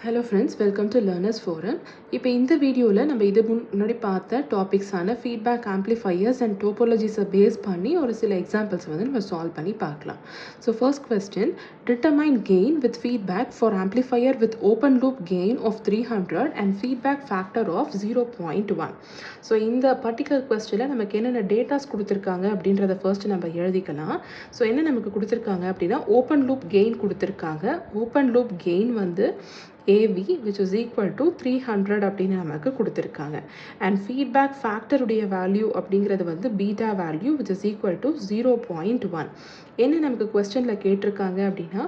Hello friends, welcome to Learners Forum. இப்போ இந்த வீடியோவில் நம்ம இது முன்னாடி பார்த்த டாபிக்ஸான ஃபீட்பேக் ஆம்ப்ளிஃபையர்ஸ் அண்ட் டோபாலஜிஸை பேஸ் பண்ணி ஒரு சில எக்ஸாம்பிள்ஸ் வந்து நம்ம சால்வ் பண்ணி பார்க்கலாம். So first question, determine gain with feedback for amplifier with open loop gain of 300 and feedback factor of 0.1. So இந்த பர்டிகுலர் கொஸ்டினில் நமக்கு என்னென்ன டேட்டாஸ் கொடுத்துருக்காங்க அப்படின்றத ஃபர்ஸ்ட் நம்ம எழுதிக்கலாம். ஸோ என்ன நமக்கு கொடுத்துருக்காங்க அப்படின்னா ஓப்பன் லூப் கெயின் கொடுத்துருக்காங்க. ஓப்பன் லூப் கெயின் வந்து AV which is equal to 300 அப்படின்னு நமக்கு கொடுத்துருக்காங்க. அண்ட் ஃபீட்பேக் ஃபேக்டருடைய வேல்யூ அப்படிங்கிறது வந்து beta value which is equal to 0.1. என்ன நமக்கு கொஸ்டினில் கேட்டிருக்காங்க அப்படின்னா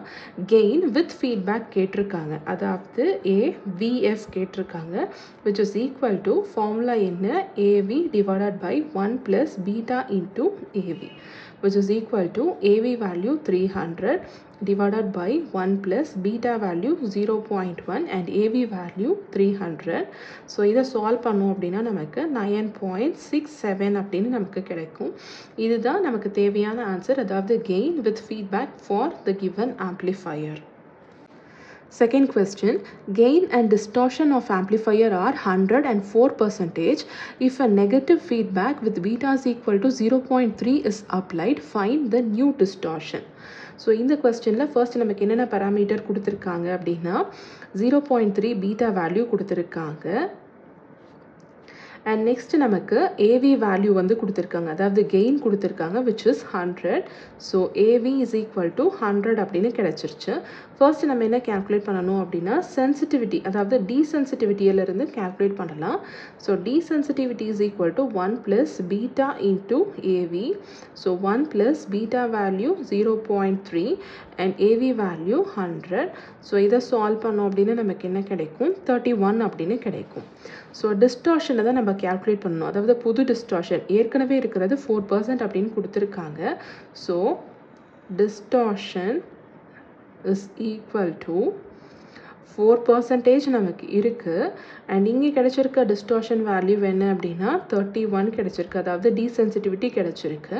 கெயின் வித் ஃபீட்பேக் கேட்டிருக்காங்க. அதாவது AVF கேட்டிருக்காங்க which is equal to formula என்ன AV divided by 1 plus beta into AV which is equal to AV value 300 divided by 1 plus beta value 0.1 and AV value 300. So இதை solve பண்ணோம் அப்படின்னா நமக்கு 9.67 அப்படின்னு நமக்கு கிடைக்கும். இதுதான் நமக்கு தேவையான ஆன்சர், அதாவது gain with feedback for the given amplifier. Second question, gain and distortion of amplifier are 100 and 4%. If a negative feedback with beta is equal to 0.3 is applied, find the new distortion. So இந்த கொஸ்டினில் first நமக்கு என்னென்ன parameter கொடுத்துருக்காங்க அப்படின்னா 0.3 beta value கொடுத்துருக்காங்க. And next நமக்கு AV value வந்து கொடுத்துருக்காங்க, அதாவது கெயின் கொடுத்துருக்காங்க which is 100. So AV is equal to 100 அப்படின்னு கிடச்சிருச்சு. ஃபர்ஸ்ட் நம்ம என்ன கேல்குலேட் பண்ணணும் அப்படின்னா சென்சிட்டிவிட்டி, அதாவது டீசென்சிட்டிவிட்டியிலிருந்து கேல்குலேட் பண்ணலாம். So desensitivity is equal to 1 plus beta into AV. So 1 plus beta value 0.3 and AV value 100. So இதை சால்வ் பண்ணோம் அப்படின்னா நமக்கு என்ன கிடைக்கும் 31 அப்படின்னு கிடைக்கும். ஸோ டிஸ்டார்ஷனை தான் நம்ம கேல்குலேட் பண்ணணும், அதாவது புது டிஸ்டார்ஷன். ஏற்கனவே இருக்கிறது 4% அப்படின்னு கொடுத்துருக்காங்க. So distortion is equal to 4% நமக்கு இருக்குது. அண்ட் இங்கே கிடைச்சிருக்க டிஸ்டார்ஷன் வேல்யூ என்ன அப்படின்னா 31 கிடைச்சிருக்கு, அதாவது டீசென்சிட்டிவிட்டி கிடைச்சிருக்கு.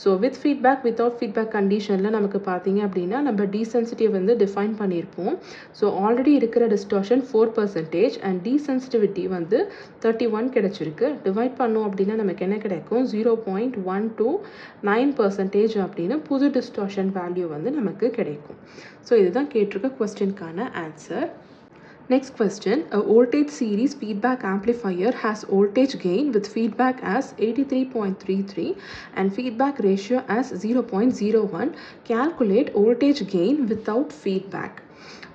So with feedback without feedback கண்டிஷனில் நமக்கு பார்த்தீங்க அப்படின்னா நம்ம டீசென்சிட்டிவ் வந்து டிஃபைன் பண்ணியிருப்போம். ஸோ ஆல்ரெடி இருக்கிற டிஸ்டார்ஷன் 4% அண்ட் டீசென்சிட்டிவிட்டி வந்து 31 கிடைச்சிருக்கு. டிவைட் பண்ணோம் அப்படின்னா நமக்கு என்ன கிடைக்கும் 0.129% அப்படின்னு புது டிஸ்டார்ஷன் வேல்யூ வந்து நமக்கு கிடைக்கும். ஸோ இதுதான் கேட்டிருக்க கொஸ்டினுக்கான answer. Next question, a voltage series feedback amplifier has voltage gain with feedback as 83.33 and feedback ratio as 0.01. Calculate voltage gain without feedback.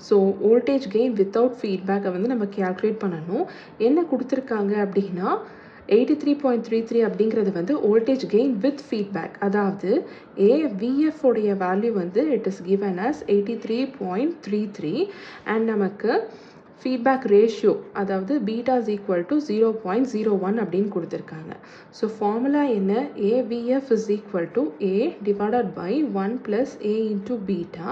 So voltage gain without feedback வந்து நம்ம calculate பண்ணணும். என்ன கொடுத்துருக்காங்க அப்படின்னா 83.33 அப்படிங்கிறது வந்து வோல்டேஜ் கெயின் வித் ஃபீட்பேக், அதாவது AVF உடைய வேல்யூ வந்து it is given as 83.33 and நமக்கு ஃபீட்பேக் ரேஷியோ, அதாவது பீட்டா இஸ் ஈக்குவல் டு 0.01 அப்படின்னு கொடுத்துருக்காங்க. ஸோ ஃபார்முலா என்ன AVF is equal to A divided by 1 plus A into beta.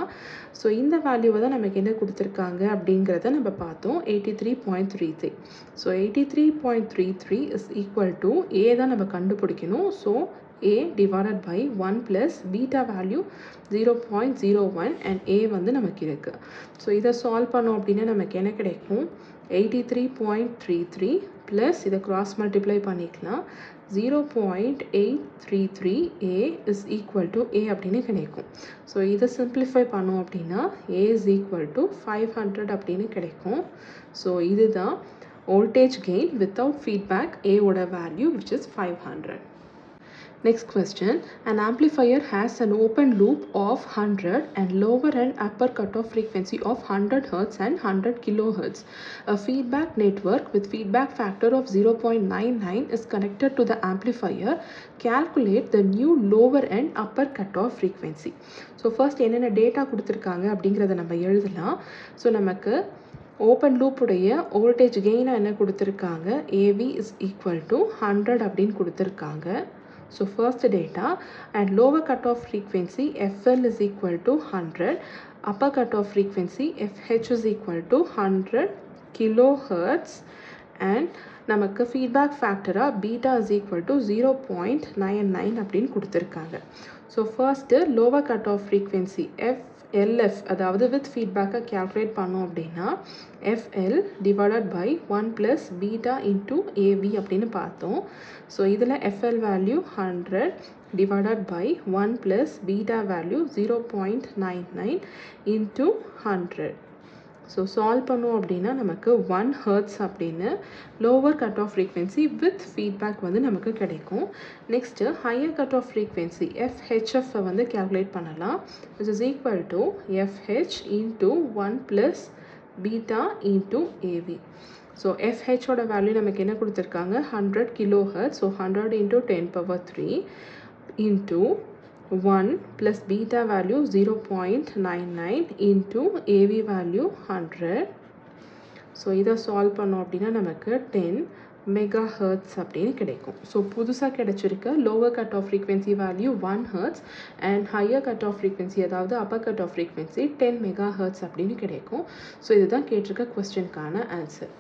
So இந்த வேல்யூவை தான் நமக்கு என்ன கொடுத்துருக்காங்க அப்படிங்கிறத நம்ம பார்த்தோம் 83.33. So 83.33 is equal to A தான் நம்ம கண்டுபிடிக்கணும். So A divided by 1 plus beta value 0.01 and A வந்து நமக்கு இருக்கு. ஸோ இதை சால்வ் பண்ணோம் அப்படின்னா நமக்கு என்ன கிடைக்கும் 83.33 plus இதை cross multiply பண்ணிக்கலாம் 0.833 A is equal to A அப்படின்னு கிடைக்கும். ஸோ இதை simplify பண்ணோம் அப்படின்னா A is equal to 500 அப்படின்னு கிடைக்கும். ஸோ இதுதான் voltage gain without feedback A ஓட value which is 500. Next question, an amplifier has an open loop of 100 and lower and upper cutoff frequency of 100 Hz and 100 kHz. A feedback network with feedback factor of 0.99 is connected to the amplifier. Calculate the new lower and upper cutoff frequency. So first என்னென்ன data கொடுத்துருக்காங்க அப்படிங்கிறத நம்ம எழுதலாம். So நமக்கு open loop உடைய voltage கெயினை என்ன கொடுத்துருக்காங்க AV is equal to 100 அப்படின்னு கொடுத்துருக்காங்க. So first data, and lower cutoff frequency FL is equal to 100, upper cutoff frequency FH is equal to 100 kilohertz and நமக்கு feedback factor beta is equal to 0.99 அப்படின்னு கொடுத்துருக்காங்க. So first lower cutoff frequency LF அதாவது with ஃபீட்பேக்கை calculate பண்ணோம் அப்படின்னா FL divided by 1 plus beta into AV அப்படின்னு பார்த்தோம். So இதில் FL value 100 divided by 1 plus beta value 0.99 into 100. So solve பண்ணோம் அப்படின்னா நமக்கு 1 ஹர்ட்ஸ் அப்படின்னு lower cut off frequency with feedback வந்து நமக்கு கிடைக்கும். Next higher cut off frequency FHF வந்து கேல்குலேட் பண்ணலாம். Which is equal to FH into 1 plus beta into AV. So FHோட வேல்யூ நமக்கு என்ன கொடுத்துருக்காங்க 100 kilo hertz. So 100 into 10⁻³ into 1 plus beta value 0.99 into AV value 100. So இதை solve பண்ணோம் அப்படின்னா நமக்கு 10 MHz அப்படின்னு கிடைக்கும். ஸோ புதுசாக கிடைச்சிருக்க lower cut off frequency value 1 hertz and higher cut off frequency அதாவது upper cut off frequency 10 MHz அப்படின்னு கிடைக்கும். ஸோ இதுதான் கேட்டிருக்க கொஸ்டினுக்கான ஆன்சர்.